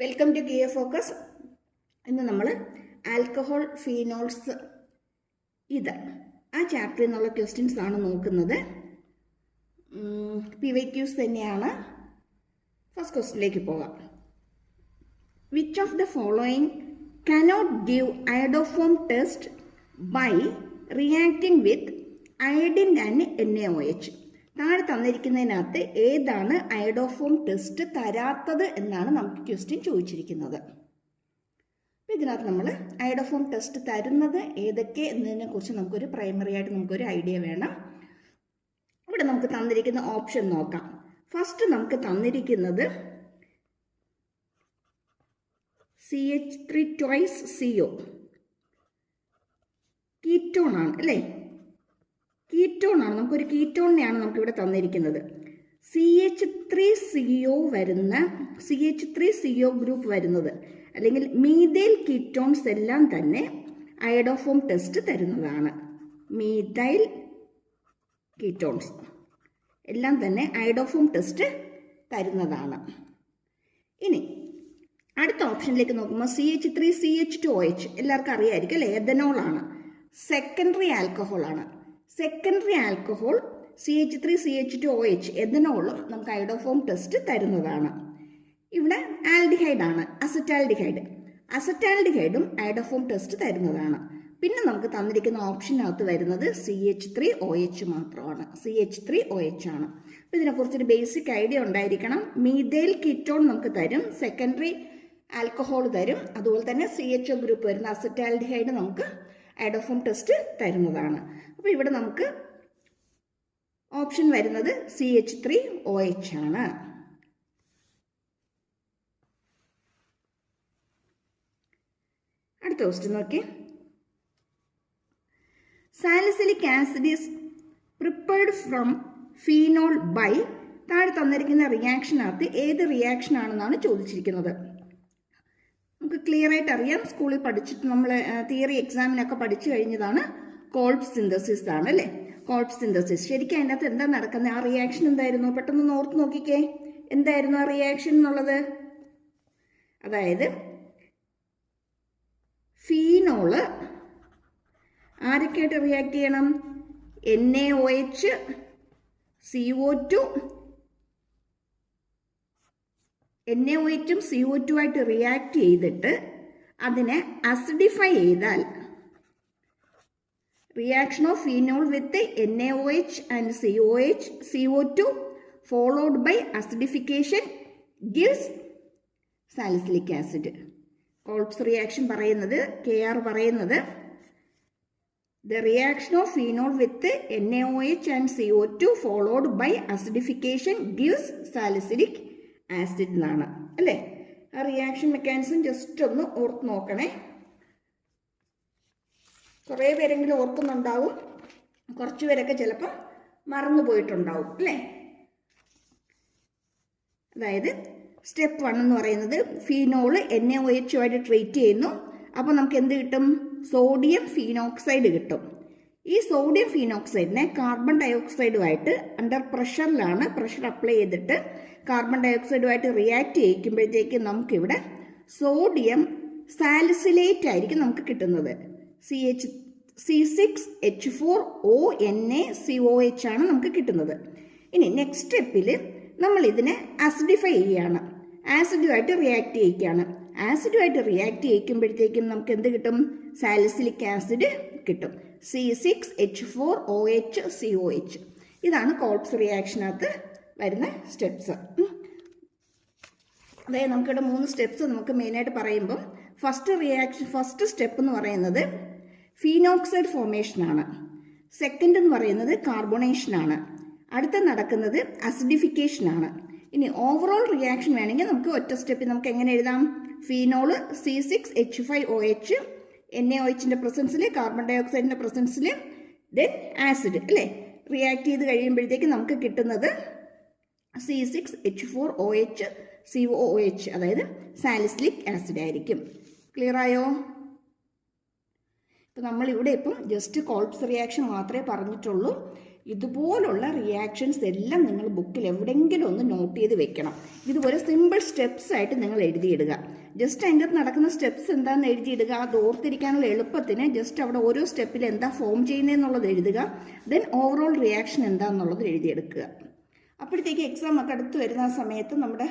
Welcome to gear focus. ഇന്ന് നമ്മൾ alcohol phenols ഇത് ആ ചാപ്റ്ററിൽ നിന്നുള്ള ക്വസ്റ്റ്യൻസ് ആണ് നോക്കുന്നത്. PYQs തന്നെയാണ്. ഫസ്റ്റ് ക്വസ്റ്റ്യനിലേക്ക് പോകാം. Which of the following cannot give iodoform test by reacting with iodine and NaOH? താഴെ തന്നിരിക്കുന്നതിനകത്ത് ഏതാണ് അയഡോഫോം ടെസ്റ്റ് തരാത്തത് എന്നാണ് നമുക്ക് ക്വസ്റ്റ്യൻ ചോദിച്ചിരിക്കുന്നത്. അപ്പോൾ ഇതിനകത്ത് നമ്മൾ അയഡോഫോം ടെസ്റ്റ് തരുന്നത് ഏതൊക്കെ എന്നതിനെ കുറിച്ച് നമുക്കൊരു പ്രൈമറി ആയിട്ട് നമുക്കൊരു ഐഡിയ വേണം. ഇവിടെ നമുക്ക് തന്നിരിക്കുന്ന ഓപ്ഷൻ നോക്കാം. ഫസ്റ്റ് നമുക്ക് തന്നിരിക്കുന്നത് CH3 twice CO കീറ്റോൺ ആണ് അല്ലേ? കീറ്റോൺ ആണ്. നമുക്കൊരു കീറ്റോണിനെയാണ് നമുക്കിവിടെ തന്നിരിക്കുന്നത്. CH3CO വരുന്ന CH3CO ഗ്രൂപ്പ് വരുന്നത് അല്ലെങ്കിൽ മീഥൈൽ കീറ്റോൺസ് എല്ലാം തന്നെ അയഡോഫോം ടെസ്റ്റ് തരുന്നതാണ്. മീഥൈൽ കീറ്റോൺസ് എല്ലാം തന്നെ അയഡോഫോം ടെസ്റ്റ് തരുന്നതാണ്. ഇനി അടുത്ത ഓപ്ഷനിലേക്ക് നോക്കുമ്പോൾ CH3CH2OH എല്ലാവർക്കും അറിയാമായിരിക്കും അല്ലേ? എഥനോൾ ആണ്. സെക്കൻഡറി ആൽക്കഹോൾ ആണ്. സെക്കൻഡറി ആൽക്കഹോൾ CH3CH2OH എഥനോളും നമുക്ക് അയഡോഫോം ടെസ്റ്റ് തരുന്നതാണ്. ഇവിടെ ആൽഡിഹൈഡ് ആണ്, അസറ്റാൽഡിഹൈഡും അയഡോഫോം ടെസ്റ്റ് തരുന്നതാണ്. പിന്നെ നമുക്ക് തന്നിരിക്കുന്ന ഓപ്ഷനകത്ത് വരുന്നത് CH3OH മാത്രമാണ്. CH3OH ആണ്. അപ്പോൾ ഇതിനെക്കുറിച്ചൊരു ബേസിക് ഐഡിയ ഉണ്ടായിരിക്കണം. മീഥൈൽ കീറ്റോൺ നമുക്ക് തരും, സെക്കൻഡറി ആൽക്കഹോൾ തരും, അതുപോലെ തന്നെ CHO ഗ്രൂപ്പ് വരുന്ന അസറ്റാൽഡിഹൈഡ് നമുക്ക് അയഡോഫോം ടെസ്റ്റ് തരുന്നതാണ്. അപ്പോൾ ഇവിടെ നമുക്ക് ഓപ്ഷൻ വരുന്നത് CH3OH ആണ്. അടുത്ത ക്വസ്റ്റ്യൻ നോക്കി. Salicylic acid is prepared from phenol by താഴെ തന്നിരിക്കുന്ന റിയാക്ഷനകത്ത് ഏത് റിയാക്ഷൻ ആണെന്നാണ് ചോദിച്ചിരിക്കുന്നത്. നമുക്ക് ക്ലിയർ ആയിട്ട് അറിയാം, സ്കൂളിൽ പഠിച്ചിട്ട് നമ്മൾ തിയറി എക്സാമിനൊക്കെ പഠിച്ചു കഴിഞ്ഞതാണ്. കോൾബ് സിന്തസിസ് ആണ് അല്ലേ? Kolb synthesis. ശരിക്കും അതിൻ്റെ അകത്ത് എന്താ നടക്കുന്നത്? ആ റിയാക്ഷൻ എന്തായിരുന്നു? പെട്ടെന്ന് ഓർത്ത് നോക്കിക്കേ, എന്തായിരുന്നു ആ റിയാക്ഷൻ എന്നുള്ളത്? അതായത് ഫീനോള് ആരൊക്കെയായിട്ട് റിയാക്ട് ചെയ്യണം? NaOH, CO2, NaOHും CO2 ആയിട്ട് റിയാക്ട് ചെയ്തിട്ട് അതിനെ അസിഡിഫൈ ചെയ്താൽ reaction of phenol with NaOH and COH, CO2 followed by acidification gives salicylic acid. Kolbe's reaction പറയുന്നത്, KR പറയുന്നത്, the reaction of phenol with NaOH and CO2 followed by acidification gives salicylic acid എന്നാണ് അല്ലേ? ആ reaction mechanism just ഒന്ന് ഓർത്ത് നോക്കണേ. കുറേ പേരെങ്കിലും ഓർക്കുന്നുണ്ടാവും, കുറച്ച് പേരൊക്കെ ചിലപ്പോൾ മറന്നു പോയിട്ടുണ്ടാവും അല്ലേ? അതായത് സ്റ്റെപ്പ് 1 എന്ന് പറയുന്നത് ഫീനോള് NaOH ആയിട്ട് ട്രീറ്റ് ചെയ്യുന്നു. അപ്പോൾ നമുക്ക് എന്ത് കിട്ടും? സോഡിയം ഫീനോക്സൈഡ് കിട്ടും. ഈ സോഡിയം ഫീനോക്സൈഡിനെ കാർബൺ ഡയോക്സൈഡുമായിട്ട് അണ്ടർ പ്രഷറിലാണ്, പ്രഷർ അപ്ലൈ ചെയ്തിട്ട് കാർബൺ ഡയോക്സൈഡുമായിട്ട് റിയാക്ട് ചെയ്യിക്കുമ്പോഴത്തേക്ക് നമുക്കിവിടെ സോഡിയം സാലിസിലേറ്റ് ആയിരിക്കും നമുക്ക് കിട്ടുന്നത്. C6H4ONaCOH ആണ് നമുക്ക് കിട്ടുന്നത്. ഇനി നെക്സ്റ്റ് സ്റ്റെപ്പിൽ നമ്മൾ ഇതിനെ അസിഡിഫൈ ചെയ്യുകയാണ്, ആസിഡുമായിട്ട് റിയാക്ട് ചെയ്യിക്കുകയാണ്. ആസിഡുമായിട്ട് റിയാക്ട് ചെയ്യിക്കുമ്പോഴത്തേക്കും നമുക്ക് എന്ത് കിട്ടും? സാലിസിലിക് ആസിഡ് കിട്ടും. C6H4OHCOH. ഇതാണ് കോൾബ്സ് റിയാക്ഷനകത്ത് വരുന്ന സ്റ്റെപ്സ്. അതായത് നമുക്കിവിടെ 3 സ്റ്റെപ്സ് നമുക്ക് മെയിനായിട്ട് പറയുമ്പം ഫസ്റ്റ് സ്റ്റെപ്പ് എന്ന് പറയുന്നത് ഫീനോക്സൈഡ് ഫോർമേഷനാണ്. സെക്കൻഡ് എന്ന് പറയുന്നത് കാർബണേഷനാണ്. അടുത്ത നടക്കുന്നത് അസിഡിഫിക്കേഷനാണ്. ഇനി ഓവറോൾ റിയാക്ഷൻ വേണമെങ്കിൽ നമുക്ക് ഒറ്റ സ്റ്റെപ്പിൽ നമുക്ക് എങ്ങനെ എഴുതാം? ഫീനോള് C6H5OH NaOHന്റെ പ്രസൻസിൽ, കാർബൺ ഡയോക്സൈഡിന്റെ പ്രസൻസിൽ, ദെൻ ആസിഡ് അല്ലേ? റിയാക്ട് ചെയ്ത് കഴിയുമ്പോഴത്തേക്ക് നമുക്ക് കിട്ടുന്നത് C6H4OHCOOH, അതായത് സാലിസിലിക് ആസിഡ് ആയിരിക്കും. ക്ലിയർ ആയോ? ഇപ്പം നമ്മളിവിടെ ജസ്റ്റ് കോൾബ്സ് റിയാക്ഷൻ മാത്രമേ പറഞ്ഞിട്ടുള്ളൂ. ഇതുപോലുള്ള റിയാക്ഷൻസ് എല്ലാം നിങ്ങൾ ബുക്കിൽ എവിടെയെങ്കിലും ഒന്ന് നോട്ട് ചെയ്ത് വെക്കണം. ഇതുപോലെ സിമ്പിൾ സ്റ്റെപ്സ് ആയിട്ട് നിങ്ങൾ എഴുതിയിടുക. ജസ്റ്റ് അതിൻ്റെ അകത്ത് നടക്കുന്ന സ്റ്റെപ്സ് എന്താണെന്ന് എഴുതിയിടുക. അത് ഓർത്തിരിക്കാനുള്ള എളുപ്പത്തിന് ജസ്റ്റ് അവിടെ ഓരോ സ്റ്റെപ്പിൽ എന്താ ഫോം ചെയ്യുന്നതെന്നുള്ളത് എഴുതുക. ദെൻ ഓവറോൾ റിയാക്ഷൻ എന്താണെന്നുള്ളത് എഴുതിയെടുക്കുക. അപ്പോഴത്തേക്ക് എക്സാം ഒക്കെ അടുത്ത് വരുന്ന സമയത്ത് നമ്മുടെ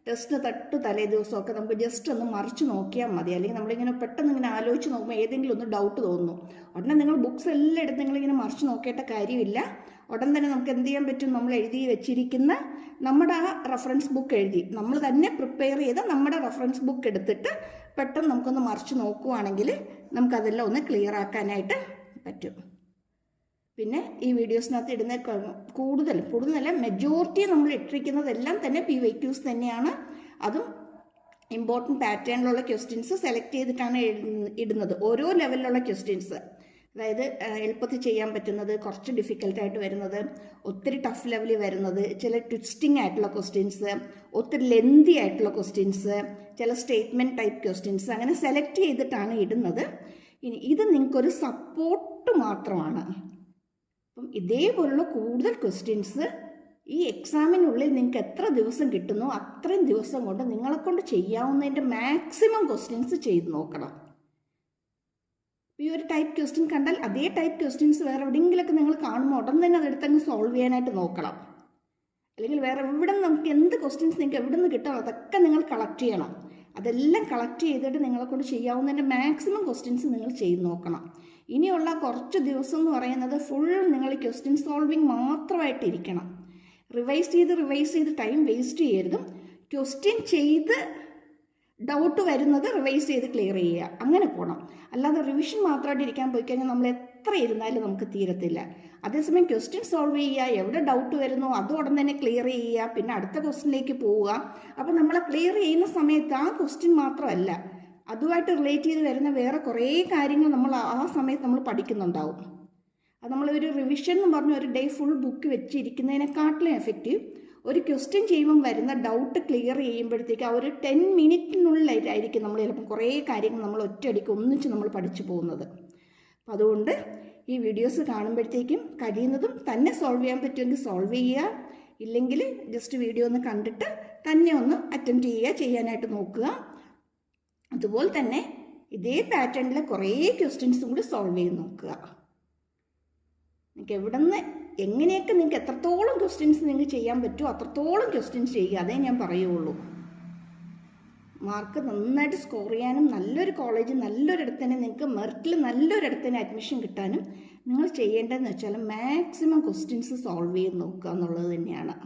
ടെസ്റ്റിന് തലേ ദിവസമൊക്കെ നമുക്ക് ജസ്റ്റ് ഒന്ന് മറിച്ച് നോക്കിയാൽ മതി. അല്ലെങ്കിൽ നമ്മളിങ്ങനെ പെട്ടെന്ന് ഇങ്ങനെ ആലോചിച്ച് നോക്കുമ്പോൾ ഏതെങ്കിലും ഒന്ന് ഡൗട്ട് തോന്നുന്നു, ഉടനെ നിങ്ങൾ ബുക്സ് എല്ലാം എടുത്ത് നിങ്ങളിങ്ങനെ മറിച്ച് നോക്കേണ്ട കാര്യമില്ല. ഉടൻ തന്നെ നമുക്ക് എന്ത് ചെയ്യാൻ പറ്റും, നമ്മൾ എഴുതി വെച്ചിരിക്കുന്ന നമ്മുടെ ആ റെഫറൻസ് ബുക്ക് എഴുതി നമ്മൾ തന്നെ പ്രിപ്പയർ ചെയ്ത നമ്മുടെ റെഫറൻസ് ബുക്ക് എടുത്തിട്ട് പെട്ടെന്ന് നമുക്കൊന്ന് മറിച്ച് നോക്കുവാണെങ്കിൽ നമുക്കതെല്ലാം ഒന്ന് ക്ലിയർ ആക്കാനായിട്ട് പറ്റും. പിന്നെ ഈ വീഡിയോസിനകത്ത് ഇടുന്ന കൂടുതലല്ല മെജോറിറ്റി നമ്മൾ ഇട്ടിരിക്കുന്നതെല്ലാം തന്നെ PYQs തന്നെയാണ്. അതും ഇമ്പോർട്ടൻറ്റ് പാറ്റേണിലുള്ള ക്വസ്റ്റ്യൻസ് സെലക്ട് ചെയ്തിട്ടാണ് ഇടുന്നത്. ഓരോ ലെവലിലുള്ള ക്വസ്റ്റ്യൻസ്, അതായത് എളുപ്പത്തിൽ ചെയ്യാൻ പറ്റുന്നത്, കുറച്ച് ഡിഫിക്കൽട്ടായിട്ട് വരുന്നത്, ഒത്തിരി ടഫ് ലെവലിൽ വരുന്നത്, ചില ട്വിസ്റ്റിംഗ് ആയിട്ടുള്ള ക്വസ്റ്റ്യൻസ്, ഒത്തിരി ലെന്തി ആയിട്ടുള്ള ക്വസ്റ്റ്യൻസ്, ചില സ്റ്റേറ്റ്മെൻറ്റ് ടൈപ്പ് ക്വസ്റ്റ്യൻസ്, അങ്ങനെ സെലക്ട് ചെയ്തിട്ടാണ് ഇടുന്നത്. ഇനി ഇത് നിങ്ങൾക്കൊരു സപ്പോർട്ട് മാത്രമാണ്. അപ്പം ഇതേപോലുള്ള കൂടുതൽ ക്വസ്റ്റ്യൻസ് ഈ എക്സാമിനുള്ളിൽ നിങ്ങൾക്ക് എത്ര ദിവസം കിട്ടുന്നോ അത്രയും ദിവസം കൊണ്ട് നിങ്ങളെക്കൊണ്ട് ചെയ്യാവുന്നതിൻ്റെ മാക്സിമം ക്വസ്റ്റ്യൻസ് ചെയ്ത് നോക്കണം. ഈ ഒരു ടൈപ്പ് ക്വസ്റ്റ്യൻ കണ്ടാൽ അതേ ടൈപ്പ് ക്വസ്റ്റ്യൻസ് വേറെ എവിടെയെങ്കിലുമൊക്കെ നിങ്ങൾ കാണുമ്പോൾ ഉടൻ തന്നെ അതെടുത്തങ്ങ് സോൾവ് ചെയ്യാനായിട്ട് നോക്കണം. അല്ലെങ്കിൽ വേറെ എവിടെ നമുക്ക് എന്ത് ക്വസ്റ്റ്യൻസ് നിങ്ങൾക്ക് എവിടെ നിന്ന് കിട്ടണം അതൊക്കെ നിങ്ങൾ കളക്ട് ചെയ്യണം. അതെല്ലാം കളക്ട് ചെയ്തിട്ട് നിങ്ങളെക്കൊണ്ട് ചെയ്യാവുന്നതിൻ്റെ മാക്സിമം ക്വസ്റ്റ്യൻസ് നിങ്ങൾ ചെയ്ത് നോക്കണം. ഇനിയുള്ള കുറച്ച് ദിവസം എന്ന് പറയുന്നത് ഫുൾ നിങ്ങൾ ക്വസ്റ്റ്യൻ സോൾവിങ് മാത്രമായിട്ടിരിക്കണം. റിവൈസ് ചെയ്ത് ടൈം വേസ്റ്റ് ചെയ്യരുതും. ക്വസ്റ്റ്യൻ ചെയ്ത് ഡൗട്ട് വരുന്നത് റിവൈസ് ചെയ്ത് ക്ലിയർ ചെയ്യുക, അങ്ങനെ പോകണം. അല്ലാതെ റിവിഷൻ മാത്രമായിട്ട് ഇരിക്കാൻ പോയി കഴിഞ്ഞാൽ നമ്മൾ എത്ര ഇരുന്നാലും നമുക്ക് തീരത്തില്ല. അതേസമയം ക്വസ്റ്റ്യൻ സോൾവ് ചെയ്യുക, എവിടെ ഡൗട്ട് വരുന്നോ അത് ഉടൻ തന്നെ ക്ലിയർ ചെയ്യുക, പിന്നെ അടുത്ത ക്വസ്റ്റ്യനിലേക്ക് പോവുക. അപ്പോൾ നമ്മൾ ക്ലിയർ ചെയ്യുന്ന സമയത്ത് ആ ക്വസ്റ്റ്യൻ മാത്രമല്ല, അതുമായിട്ട് റിലേറ്റ് ചെയ്ത് വരുന്ന വേറെ കുറേ കാര്യങ്ങൾ നമ്മൾ ആ സമയത്ത് നമ്മൾ പഠിക്കുന്നുണ്ടാവും. അത് നമ്മളൊരു റിവിഷൻ എന്ന് പറഞ്ഞ ഒരു ഡേ ഫുൾ ബുക്ക് വെച്ചിരിക്കുന്നതിനെക്കാട്ടിലും എഫക്റ്റീവ് ഒരു ക്വസ്റ്റ്യൻ ചെയ്യുമ്പം വരുന്ന ഡൗട്ട് ക്ലിയർ ചെയ്യുമ്പോഴത്തേക്ക് ആ ഒരു 10 മിനിറ്റിനുള്ളിലായിരിക്കും നമ്മൾ ചിലപ്പോൾ കുറേ കാര്യങ്ങൾ നമ്മൾ ഒറ്റയടിക്ക് ഒന്നിച്ച് നമ്മൾ പഠിച്ചു പോകുന്നത്. അപ്പം അതുകൊണ്ട് ഈ വീഡിയോസ് കാണുമ്പോഴത്തേക്കും കഴിയുന്നതും തന്നെ സോൾവ് ചെയ്യാൻ പറ്റുമെങ്കിൽ സോൾവ് ചെയ്യുക, ഇല്ലെങ്കിൽ ജസ്റ്റ് വീഡിയോ ഒന്ന് കണ്ടിട്ട് തന്നെ ഒന്ന് അറ്റംപ്റ്റ് ചെയ്യാനായിട്ട് നോക്കുക. അതുപോലെ തന്നെ ഇതേ പാറ്റേണിലെ കുറേ ക്വസ്റ്റ്യൻസും കൂടി സോൾവ് ചെയ്ത് നോക്കുക. നിങ്ങൾക്ക് എവിടെ നിന്ന് എങ്ങനെയൊക്കെ നിങ്ങൾക്ക് എത്രത്തോളം ക്വസ്റ്റ്യൻസ് നിങ്ങൾക്ക് ചെയ്യാൻ പറ്റുമോ അത്രത്തോളം ക്വസ്റ്റ്യൻസ് ചെയ്യുക, അതേ ഞാൻ പറയുള്ളൂ. മാർക്ക് നന്നായിട്ട് സ്കോർ ചെയ്യാനും നല്ലൊരു കോളേജ് നല്ലൊരിടത്ത് തന്നെ നിങ്ങൾക്ക് മെറിറ്റിൽ നല്ലൊരിടത്ത് തന്നെ അഡ്മിഷൻ കിട്ടാനും നിങ്ങൾ ചെയ്യേണ്ടതെന്ന് വെച്ചാൽ മാക്സിമം ക്വസ്റ്റ്യൻസ് സോൾവ് ചെയ്ത് നോക്കുക എന്നുള്ളത് തന്നെയാണ്.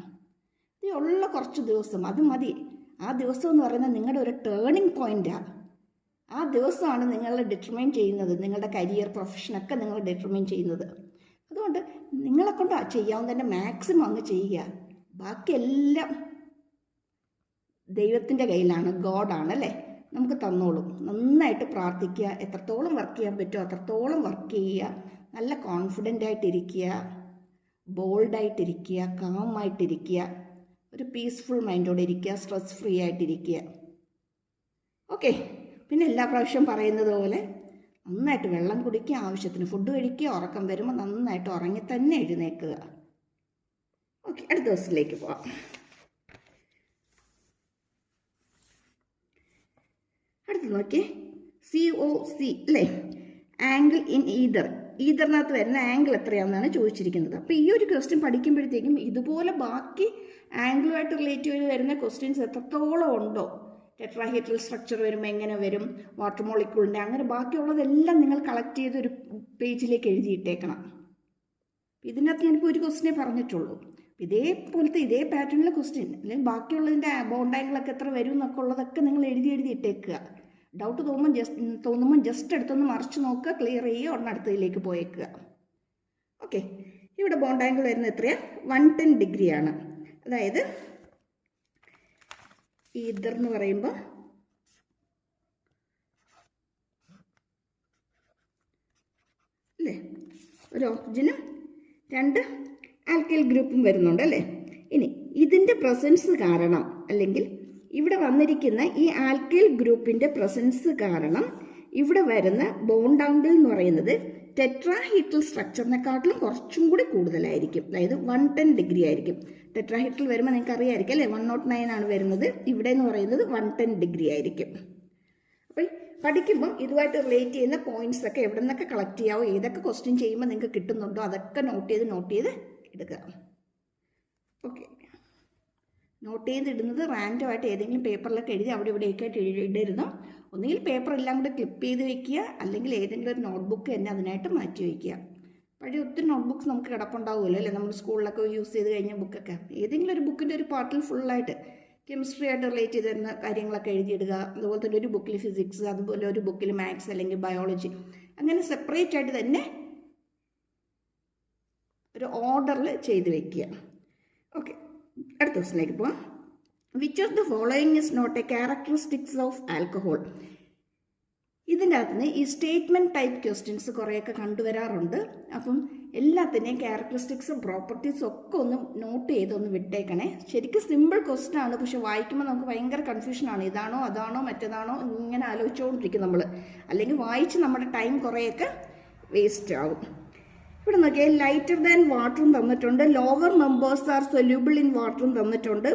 ഈ ഉള്ള കുറച്ച് ദിവസം അത് മതി. ആ ദിവസം എന്ന് പറയുന്നത് നിങ്ങളുടെ ഒരു ടേണിംഗ് പോയിൻ്റാണ്. ആ ദിവസമാണ് നിങ്ങൾ ഡിറ്റർമൈൻ ചെയ്യുന്നത്, നിങ്ങളുടെ കരിയർ പ്രൊഫഷനൊക്കെ നിങ്ങൾ ഡിറ്റർമൈൻ ചെയ്യുന്നത്. അതുകൊണ്ട് നിങ്ങളെക്കൊണ്ട് ചെയ്യാവുന്നതിൻ്റെ മാക്സിമം അങ്ങ് ചെയ്യുക. ബാക്കിയെല്ലാം ദൈവത്തിൻ്റെ കയ്യിലാണ്, ഗോഡാണ് അല്ലേ, നമുക്ക് തന്നോളും. നന്നായിട്ട് പ്രാർത്ഥിക്കുക, എത്രത്തോളം വർക്ക് ചെയ്യാൻ പറ്റുമോ അത്രത്തോളം വർക്ക് ചെയ്യുക, നല്ല കോൺഫിഡൻ്റ് ആയിട്ടിരിക്കുക, ബോൾഡായിട്ടിരിക്കുക, കാമായിട്ടിരിക്കുക, ഒരു പീസ്ഫുൾ മൈൻഡോടെ ഇരിക്കുക, സ്ട്രെസ് ഫ്രീ ആയിട്ടിരിക്കുക. ഓക്കെ. പിന്നെ എല്ലാ പ്രാവശ്യവും പറയുന്നത് പോലെ നന്നായിട്ട് വെള്ളം കുടിക്കുക, ആവശ്യത്തിന് ഫുഡ് കഴിക്കുക, ഉറക്കം വരുമ്പോൾ നന്നായിട്ട് ഉറങ്ങി തന്നെ എഴുന്നേൽക്കുക. ഓക്കെ, അടുത്ത ദിവസത്തിലേക്ക് പോവാം. അടുത്ത് നോക്കിയേ, COC അല്ലേ, ആംഗിൾ ഇൻ ഈതറിനകത്ത് വരുന്ന ആംഗിൾ എത്രയാണെന്നാണ് ചോദിച്ചിരിക്കുന്നത്. അപ്പോൾ ഈ ഒരു ക്വസ്റ്റ്യൻ പഠിക്കുമ്പോഴത്തേക്കും ഇതുപോലെ ബാക്കി ആംഗിളുമായിട്ട് റിലേറ്റ് ചെയ്ത് വരുന്ന ക്വസ്റ്റ്യൻസ് എത്രത്തോളം ഉണ്ടോ, ടെട്രാഹീഡ്രൽ സ്ട്രക്ചർ വരുമ്പോൾ എങ്ങനെ വരും, വാട്ടർ മോളിക്യൂളിൻ്റെ, അങ്ങനെ ബാക്കിയുള്ളതെല്ലാം നിങ്ങൾ കളക്ട് ചെയ്ത് ഒരു പേജിലേക്ക് എഴുതിയിട്ടേക്കണം. ഇതിനകത്ത് ഞാനിപ്പോൾ ഒരു ക്വസ്റ്റ്യനെ പറഞ്ഞിട്ടുള്ളൂ. ഇതേപോലത്തെ ഇതേ പാറ്റേണിലെ ക്വസ്റ്റ്യൻ അല്ലെങ്കിൽ ബാക്കിയുള്ളതിൻ്റെ ബോണ്ട് ആംഗിളൊക്കെ എത്ര വരും എന്നൊക്കെ ഉള്ളതൊക്കെ നിങ്ങൾ എഴുതിയിട്ടേക്കുക. ഡൗട്ട് തോന്നുമ്പോൾ ജസ്റ്റ് എടുത്തൊന്ന് മറിച്ച് നോക്കുക, ക്ലിയർ ചെയ്യുക, ഉടനെ അടുത്തതിലേക്ക് പോയേക്കുക. ഓക്കെ. ഇവിടെ ബോണ്ട് ആംഗിൾ വരുന്നത് എത്രയാണ്? 110 ഡിഗ്രിയാണ്. അതായത് ഈതർ എന്ന് പറയുമ്പോൾ അല്ലേ, ഒരു ഓക്സിജനും 2 ആൽക്കൈൽ ഗ്രൂപ്പും വരുന്നുണ്ട് അല്ലേ. ഇനി ഇതിൻ്റെ പ്രസൻസ് കാരണം അല്ലെങ്കിൽ ഇവിടെ വന്നിരിക്കുന്ന ഈ ആൽക്കൈൽ ഗ്രൂപ്പിൻ്റെ പ്രസൻസ് കാരണം ഇവിടെ വരുന്ന ബോണ്ട് ആംഗിൾ എന്ന് പറയുന്നത് ടെട്രാഹീഡ്രൽ സ്ട്രക്ചറിനെക്കാട്ടിലും കുറച്ചും കൂടി കൂടുതലായിരിക്കും. അതായത് 110 ഡിഗ്രി ആയിരിക്കും. ടെട്രാഹീഡ്രൽ വരുമ്പോൾ നിങ്ങൾക്ക് അറിയാമായിരിക്കും അല്ലേ, 109 ആണ് വരുന്നത്. ഇവിടെ എന്ന് പറയുന്നത് 110 ഡിഗ്രി ആയിരിക്കും. അപ്പം പഠിക്കുമ്പം ഇതുമായിട്ട് റിലേറ്റ് ചെയ്യുന്ന പോയിന്റ്സ് ഒക്കെ എവിടെ നിന്നൊക്കെ കളക്ട് ചെയ്യാവോ, ഏതൊക്കെ ക്വസ്റ്റ്യൻ ചെയ്യുമ്പോൾ നിങ്ങൾക്ക് കിട്ടുന്നുണ്ടോ അതൊക്കെ നോട്ട് ചെയ്ത് എടുക്കുക. ഓക്കെ, നോട്ട് ചെയ്തിടുന്നത് റാൻഡമായിട്ട് ഏതെങ്കിലും പേപ്പറിലൊക്കെ എഴുതി അവിടെ ഇവിടെയൊക്കെ ആയിട്ട് ഇടരുത്. ഒന്നുകിൽ പേപ്പർ എല്ലാം കൂടെ ക്ലിപ്പ് ചെയ്ത് വെക്കുക, അല്ലെങ്കിൽ ഏതെങ്കിലും ഒരു നോട്ട്ബുക്ക് തന്നെ അതിനായിട്ട് മാറ്റി വയ്ക്കുക. പഴയ ഒത്തിരി നോട്ട്ബുക്ക്സ് നമുക്ക് കിടപ്പുണ്ടാവുമല്ലോ അല്ലേ, നമ്മൾ സ്കൂളിലൊക്കെ യൂസ് ചെയ്ത് കഴിഞ്ഞ ബുക്കൊക്കെ. ഏതെങ്കിലും ഒരു ബുക്കിൻ്റെ ഒരു പാർട്ടിൽ ഫുള്ളായിട്ട് കെമിസ്ട്രി ആയിട്ട് റിലേറ്റ് ചെയ്ത് തരുന്ന കാര്യങ്ങളൊക്കെ എഴുതിയിടുക. അതുപോലെ തന്നെ ഒരു ബുക്കിൽ ഫിസിക്സ്, അതുപോലെ ഒരു ബുക്കിൽ മാത്സ് അല്ലെങ്കിൽ ബയോളജി, അങ്ങനെ സെപ്പറേറ്റ് ആയിട്ട് തന്നെ ഒരു ഓർഡറിൽ ചെയ്ത് വെക്കുക. ഓക്കെ, അടുത്ത ക്വസ്റ്റിലേക്ക് പോവാം. Which of the following is not a characteristics of alcohol? ഇതിൻ്റെ അകത്ത് ഈ സ്റ്റേറ്റ്മെൻറ്റ് ടൈപ്പ് ക്വസ്റ്റ്യൻസ് കുറേയൊക്കെ കണ്ടുവരാറുണ്ട്. അപ്പം എല്ലാത്തിൻ്റെയും ക്യാരക്ടറിസ്റ്റിക്സും പ്രോപ്പർട്ടീസും ഒക്കെ ഒന്ന് നോട്ട് ചെയ്തൊന്ന് വിട്ടേക്കണേ. ശരിക്കും സിമ്പിൾ ക്വസ്റ്റ്യൻ ആണ്, പക്ഷെ വായിക്കുമ്പോൾ നമുക്ക് ഭയങ്കര കൺഫ്യൂഷനാണ്. ഇതാണോ അതാണോ മറ്റേതാണോ ഇങ്ങനെ ആലോചിച്ചുകൊണ്ടിരിക്കും നമ്മൾ. അല്ലെങ്കിൽ വായിച്ച് നമ്മുടെ ടൈം കുറേയൊക്കെ വേസ്റ്റ് ആകും. ഇവിടെ നോക്കിയാൽ ലൈറ്റർ ദാൻ വാട്ടറും തന്നിട്ടുണ്ട്, lower members are soluble in വാട്ടറും തന്നിട്ടുണ്ട്,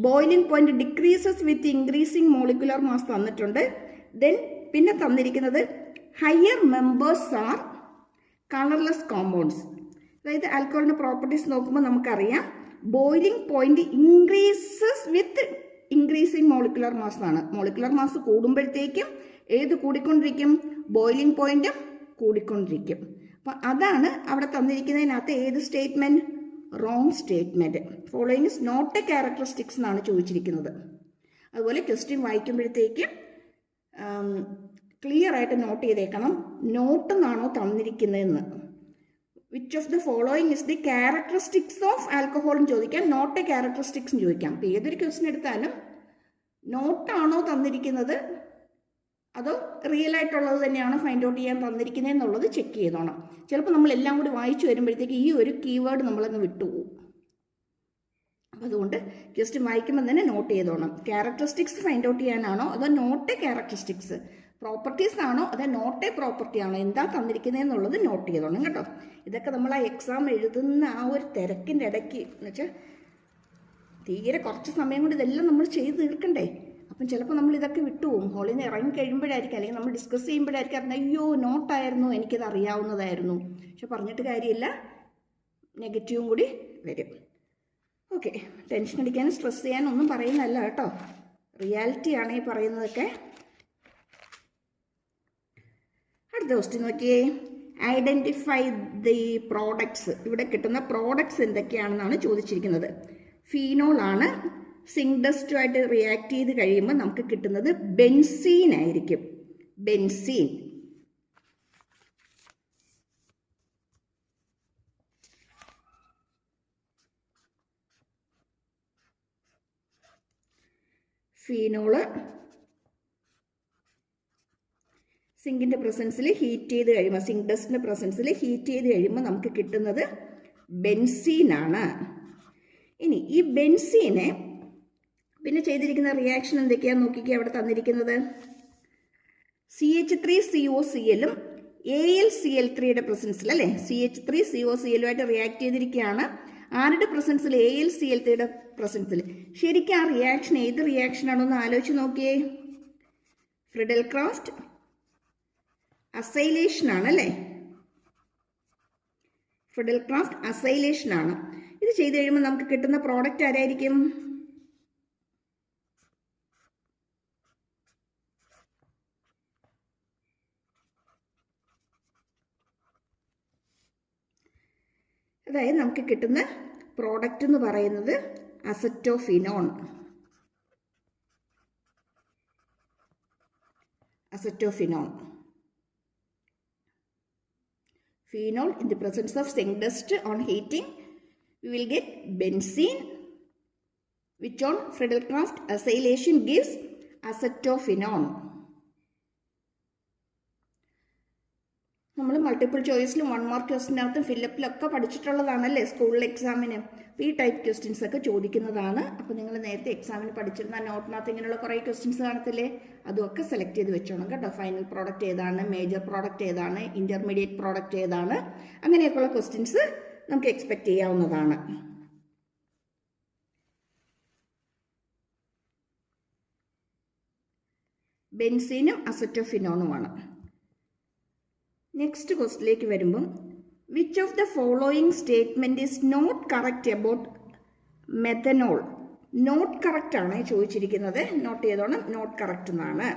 boiling point decreases with increasing molecular mass തന്നിട്ടുണ്ട്. ദെൻ പിന്നെ തന്നിരിക്കുന്നത് higher members are colourless compounds. അതായത് ആൽക്കഹോളിൻ്റെ പ്രോപ്പർട്ടീസ് നോക്കുമ്പോൾ നമുക്കറിയാം boiling point increases with increasing molecular mass ആണ്. മോളിക്കുലർ മാസ് കൂടുമ്പോഴത്തേക്കും ഏത് കൂടിക്കൊണ്ടിരിക്കും? ബോയിലിംഗ് പോയിന്റും കൂടിക്കൊണ്ടിരിക്കും. അപ്പം അതാണ് അവിടെ തന്നിരിക്കുന്നതിനകത്ത് ഏത് statement? Wrong statement. Following is not a characteristics എന്നാണ് ചോദിച്ചിരിക്കുന്നത്. അതുപോലെ ക്വസ്റ്റ്യൻ വായിക്കുമ്പോഴത്തേക്കും ക്ലിയർ ആയിട്ട് നോട്ട് ചെയ്തേക്കണം, നോട്ട് എന്നാണോ തന്നിരിക്കുന്നതെന്ന്. Which of the following is the characteristics of alcohol എന്ന് ചോദിക്കാം, നോട്ട് എ ക്യാരക്ടറിസ്റ്റിക്സ് എന്ന് ചോദിക്കാം. അപ്പോൾ ഏതൊരു ക്വസ്റ്റ്യൻ എടുത്താലും നോട്ടാണോ തന്നിരിക്കുന്നത് അതോ റിയൽ ആയിട്ടുള്ളത് തന്നെയാണ് ഫൈൻഡ് ഔട്ട് ചെയ്യാൻ തന്നിരിക്കുന്നത് എന്നുള്ളത് ചെക്ക് ചെയ്തോണം. ചിലപ്പോൾ നമ്മളെല്ലാം കൂടി വായിച്ചു വരുമ്പോഴത്തേക്ക് ഈ ഒരു കീവേഡ് നമ്മളങ്ങ് വിട്ടുപോകും. അപ്പം അതുകൊണ്ട് ക്വസ്റ്റ്യൻ വായിക്കുമ്പോൾ തന്നെ നോട്ട് ചെയ്തോണം. ക്യാരക്ടറിസ്റ്റിക്സ് ഫൈൻഡ് ഔട്ട് ചെയ്യാനാണോ അതോ നോട്ട് എ ക്യാരക്ടറിസ്റ്റിക്സ്, പ്രോപ്പർട്ടീസ് ആണോ അതോ നോട്ട് എ പ്രോപ്പർട്ടി ആണോ, എന്താ തന്നിരിക്കുന്നത് എന്നുള്ളത് നോട്ട് ചെയ്തോണം കേട്ടോ. ഇതൊക്കെ നമ്മൾ ആ എക്സാം എഴുതുന്ന ആ ഒരു തിരക്കിൻ്റെ ഇടയ്ക്ക് എന്ന് വെച്ചാൽ തീരെ കുറച്ച് സമയം കൊണ്ട് ഇതെല്ലാം നമ്മൾ ചെയ്ത് തീർക്കണ്ടേ. അപ്പം ചിലപ്പോൾ നമ്മൾ ഇതൊക്കെ വിട്ടുപോകും. ഹോളിൽ നിന്ന് ഇറങ്ങി കഴിയുമ്പോഴായിരിക്കും, അല്ലെങ്കിൽ നമ്മൾ ഡിസ്കസ് ചെയ്യുമ്പോഴായിരിക്കും അറിഞ്ഞാൽ അയ്യോ നോട്ടായിരുന്നു, എനിക്കത് അറിയാവുന്നതായിരുന്നു. പക്ഷെ പറഞ്ഞിട്ട് കാര്യമില്ല, നെഗറ്റീവും കൂടി വരും. ഓക്കെ, ടെൻഷൻ അടിക്കാനും സ്ട്രെസ് ചെയ്യാനും ഒന്നും പറയുന്നതല്ല കേട്ടോ, റിയാലിറ്റിയാണ് ഈ പറയുന്നതൊക്കെ. അടുത്ത ക്വസ്റ്റ്യൻ നോക്കിയേ, ഐഡൻറ്റിഫൈ ദി പ്രോഡക്ട്സ്. ഇവിടെ കിട്ടുന്ന പ്രോഡക്ട്സ് എന്തൊക്കെയാണെന്നാണ് ചോദിച്ചിരിക്കുന്നത്. ഫീനോൾ ആണ്. സിങ്ക് ഡസ്റ്റുമായിട്ട് റിയാക്ട് ചെയ്ത് കഴിയുമ്പോൾ നമുക്ക് കിട്ടുന്നത് ബെൻസീൻ ആയിരിക്കും. ബെൻസീൻ. ഫീനോള് സിങ്കിൻ്റെ പ്രസൻസിൽ ഹീറ്റ് ചെയ്ത് കഴിയുമ്പോൾ, സിങ്ക് ഡസ്റ്റിൻ്റെ പ്രസൻസിൽ ഹീറ്റ് ചെയ്ത് കഴിയുമ്പോൾ നമുക്ക് കിട്ടുന്നത് ബെൻസീനാണ്. ഇനി ഈ ബെൻസീനെ പിന്നെ ചെയ്തിരിക്കുന്ന റിയാക്ഷൻ എന്തൊക്കെയാണെന്ന് നോക്കിക്കുക. അവിടെ തന്നിരിക്കുന്നത് CH3COCl-ഉം AlCl3യുടെ പ്രസൻസിൽ അല്ലേ, CH3COCl-ഉമായിട്ട് റിയാക്ട് ചെയ്തിരിക്കുകയാണ്. ആരുടെ പ്രസൻസിൽ? AlCl3യുടെ പ്രസൻസിൽ. ശരിക്കും ആ റിയാക്ഷൻ ഏത് റിയാക്ഷനാണോ എന്ന് ആലോചിച്ച് നോക്കിയേ. ഫ്രിഡൽ ക്രാഫ്റ്റ് അസൈലേഷൻ ആണല്ലേ, ഫ്രിഡൽ ക്രാഫ്റ്റ് അസൈലേഷൻ ആണ്. ഇത് ചെയ്ത് കഴിയുമ്പോൾ നമുക്ക് കിട്ടുന്ന പ്രോഡക്റ്റ് ആരായിരിക്കും? അതായത് നമുക്ക് കിട്ടുന്ന പ്രോഡക്റ്റ് എന്ന് പറയുന്നത് അസറ്റോഫിനോൺ. അസറ്റോഫിനോൺ. Phenol in the presence of zinc dust on heating, we will get benzene, which on Friedel-Crafts acylation gives acetophenone. നമ്മൾ മൾട്ടിപ്പിൾ ചോയ്സിലും 1 മാർക്ക് ക്വസ്റ്റിനകത്തും ഫില്ലപ്പിലൊക്കെ പഠിച്ചിട്ടുള്ളതാണല്ലേ സ്കൂളിൽ എക്സാമിന്. അപ്പോൾ ഈ ടൈപ്പ് ക്വസ്റ്റ്യൻസ് ഒക്കെ ചോദിക്കുന്നതാണ്. അപ്പോൾ നിങ്ങൾ നേരത്തെ എക്സാമിന് പഠിച്ചിരുന്ന നോട്ടിനകത്ത് ഇങ്ങനെയുള്ള കുറേ ക്വസ്റ്റ്യൻസ് കാണത്തില്ലേ, അതുമൊക്കെ സെലക്ട് ചെയ്ത് വെച്ചോണം കേട്ടോ. ഫൈനൽ പ്രോഡക്റ്റ് ഏതാണ്, മേജർ പ്രോഡക്റ്റ് ഏതാണ്, ഇൻ്റർമീഡിയറ്റ് പ്രോഡക്റ്റ് ഏതാണ്, അങ്ങനെയൊക്കെയുള്ള ക്വസ്റ്റ്യൻസ് നമുക്ക് എക്സ്പെക്റ്റ് ചെയ്യാവുന്നതാണ്. ബെൻസീനും അസറ്റോഫിനോണുമാണ്. നെക്സ്റ്റ് ക്വസ്റ്റിലേക്ക് വരുമ്പം which of the following statement is not correct about methanol. Not correct ആണ് ചോദിച്ചിരിക്കുന്നത്, നോട്ട് ചെയ്തോണം, നോട്ട് കറക്റ്റ് എന്നാണ്.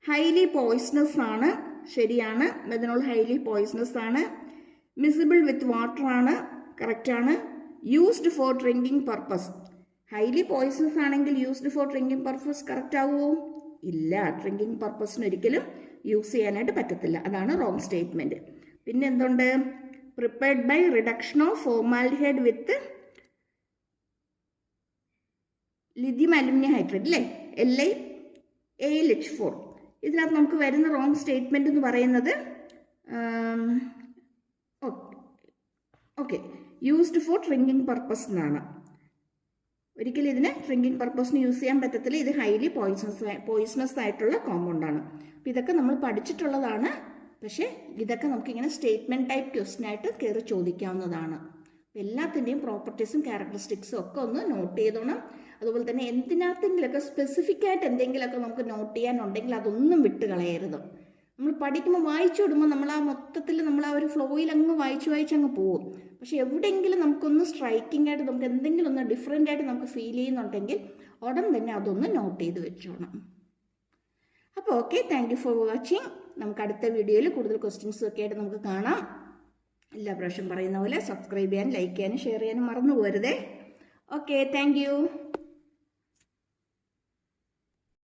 ഹൈലി പോയിസണസ് ആണ്, ശരിയാണ്. മെഥനോൾ ഹൈലി പോയിസണസ് ആണ്. മിസിബിൾ വിത്ത് വാട്ടർ ആണ്, കറക്റ്റ് ആണ്. Used for drinking purpose. Highly poisonous ആണെങ്കിൽ used for drinking purpose correct ആവുമോ? ഇല്ല, ഡ്രിങ്കിങ് പർപ്പസിന് ഒരിക്കലും യൂസ് ചെയ്യാനായിട്ട് പറ്റത്തില്ല, അതാണ് റോങ് സ്റ്റേറ്റ്മെൻറ്റ്. പിന്നെ എന്തുണ്ട്? Prepared by reduction of formaldehyde with lithium aluminium hydrate അല്ലേ, LiAlH4. ഇതിനകത്ത് നമുക്ക് വരുന്ന റോങ് സ്റ്റേറ്റ്മെൻറ്റ് എന്ന് പറയുന്നത് okay used for drinking purpose എന്നാണ്. ഒരിക്കലും ഇതിന് ഡ്രിങ്കിങ് പർപ്പസിന് യൂസ് ചെയ്യാൻ പറ്റത്തില്ല, ഇത് ഹൈലി പോയിസണസ് ആയിട്ടുള്ള കോമ്പൗണ്ടാണ്. അപ്പോൾ ഇതൊക്കെ നമ്മൾ പഠിച്ചിട്ടുള്ളതാണ്, പക്ഷേ ഇതൊക്കെ നമുക്കിങ്ങനെ സ്റ്റേറ്റ്മെൻറ്റ് ടൈപ്പ് ക്വസ്റ്റ്യൻ ആയിട്ട് കയറി ചോദിക്കാവുന്നതാണ്. എല്ലാത്തിൻ്റെയും പ്രോപ്പർട്ടീസും ക്യാരക്ടറിസ്റ്റിക്സും ഒക്കെ ഒന്ന് നോട്ട് ചെയ്തോണം. അതുപോലെ തന്നെ എന്തിനകത്തെങ്കിലുമൊക്കെ സ്പെസിഫിക് ആയിട്ട് എന്തെങ്കിലുമൊക്കെ നമുക്ക് നോട്ട് ചെയ്യാനുണ്ടെങ്കിൽ അതൊന്നും വിട്ട് കളയരുത്. നമ്മൾ പഠിക്കുമ്പോൾ വായിച്ചു വിടുമ്പോൾ നമ്മൾ ആ മൊത്തത്തിൽ നമ്മൾ ആ ഒരു ഫ്ലോയിൽ അങ്ങ് വായിച്ച് അങ്ങ് പോകും. പക്ഷെ എവിടെയെങ്കിലും നമുക്കൊന്ന് സ്ട്രൈക്കിംഗ് ആയിട്ട് നമുക്ക് എന്തെങ്കിലും ഒന്ന് ഡിഫറെൻ്റ് ആയിട്ട് നമുക്ക് ഫീൽ ചെയ്യുന്നുണ്ടെങ്കിൽ ഉടൻ തന്നെ അതൊന്ന് നോട്ട് ചെയ്ത് വെച്ചോണം. അപ്പോൾ okay, thank you for watching. നമുക്ക് അടുത്ത വീഡിയോയിൽ കൂടുതൽ ക്വസ്റ്റ്യൻസും ഒക്കെ ആയിട്ട് നമുക്ക് കാണാം. എല്ലാ പ്രാവശ്യം പറയുന്ന പോലെ സബ്സ്ക്രൈബ് ചെയ്യാനും ലൈക്ക് ചെയ്യാനും ഷെയർ ചെയ്യാനും മറന്നു പോകരുതേ. Okay, thank U.